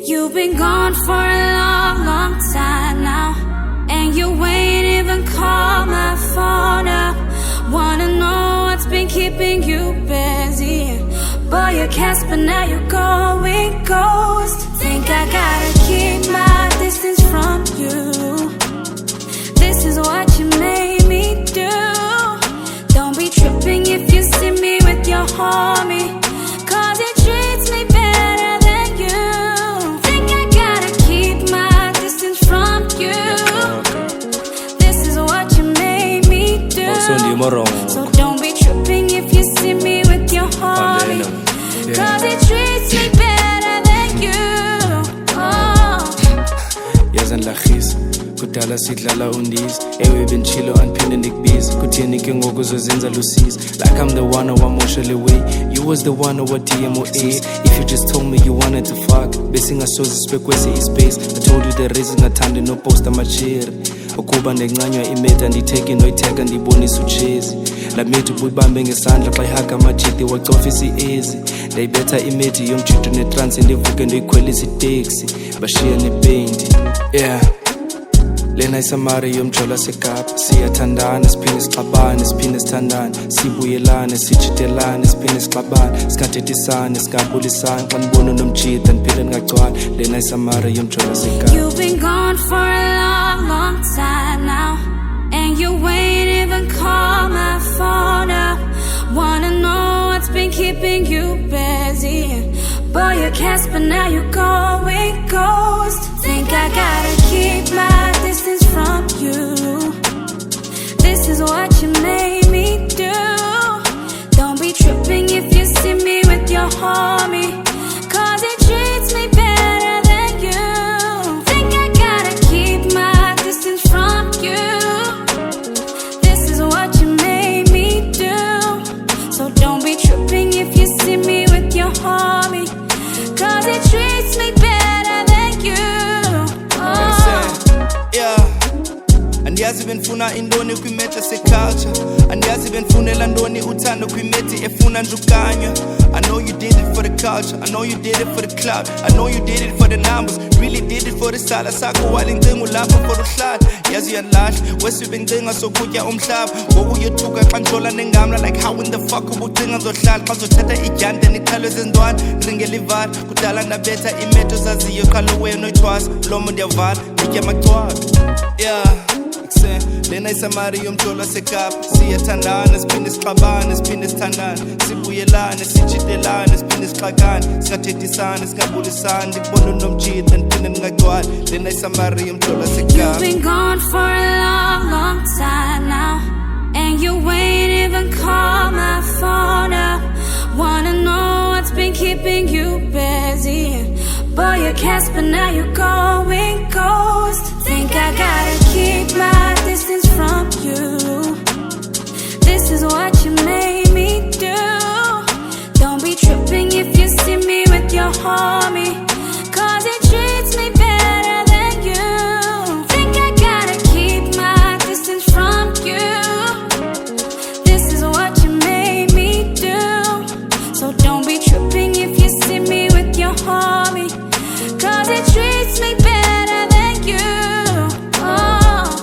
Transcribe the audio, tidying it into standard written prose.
You've been gone for a long, long time now, and you ain't even call my phone up. Wanna know what's been keeping you busy? Boy, you're Casper, now you're going ghost. Think I gotta keep my distance from you. This is what you made me do. Don't be tripping if you see me with your homie, cause he treats me better than you. Think I gotta keep my distance from you. This is what you made me do. So don't be tripping if you see me with your homie, cause he treats me better than you. Kudala sidlala undis ewe benchilo anphinde ndikubize kutheni ke ngoku uzozenza lusizi like I'm the one owamoshele way. You was the one owa DMOA. If you just told me you wanted to fuck besingasoze sibekwese ispace. I told you the reason ngathandi no post amachiri ukuba ndencanywa imeta anditheke noyitheka ndibonisa uchezi la methi ubuyibambe ngesandla xa ihaga amajidi wacofa isi-ezi ndayibetha imedi yomjito netransi ndivuke ndoyikhwelisa iteksi bashiya nependi. Yeah, lena isamari yomjola sekapa siyathandana siphinde sixabane siphinde sithandane sibuyelane sijitelane siphinde sixabane sikathethisane sikabulisane xa ndibona nomjida ndiphinde ndingagcwali lena isamari yomjola sekapa. You've been gone for a long, long time now, and you ain't even call my phone up. Wanna know what's been keeping you busy? Boy, you're Casper, now you're going ghost. Think I gotta keep my distance from you. This is what you made me do. Don't be tripping if you see me with your homie, cause he treats me better than you. Think I gotta keep my distance from you. This is what you made me do. So don't be tripping if you see me with your homie, cause he treats me better than you. Andiyazi benifuna indoni kwimeta seculture, andiyazi benifunela ndoni uthando kwimeti efuna njukanywa. I know you did it for the culture, I know you did it for the clout, I know you did it for the numbers, really did it for the sala sakho wale ncinga ulapha for uhlala. Yazi uyandlahla wesibe ncinga sokutya umhlaba ngoku uyothuka xa njola nengamla like how in the fuck ubucinga zohlala xa zothatha idyante niqhalwe zendwane ringela ivara kudala ndabetha imeto zaziyo qalo wena oyithwasa lomo ndiyavala nditya amacwaka. Yeah, lena isamari yomjola sekapa siyathandana siphinde sixabane siphinde sithandane sibuyelane sijitelane siphinde sixakane sikathethisane sikabulisane ndikubona nomjida ndiphinde ndingagcwali lena isamari yomjola sekapa. You've been gone for a long, long time now, and you ain't even call my phone up. Wanna know what's been keeping you busy? Boy, you're Casper, now you're going ghost. Think I gotta keep my distance from you. This is what you made me do. Don't be tripping if you see me with your homie, cause he treats me better than you. Think I gotta keep my distance from you. This is what you made me do. So don't be tripping if you see me with your homie, cause he treats me better than you. Oh.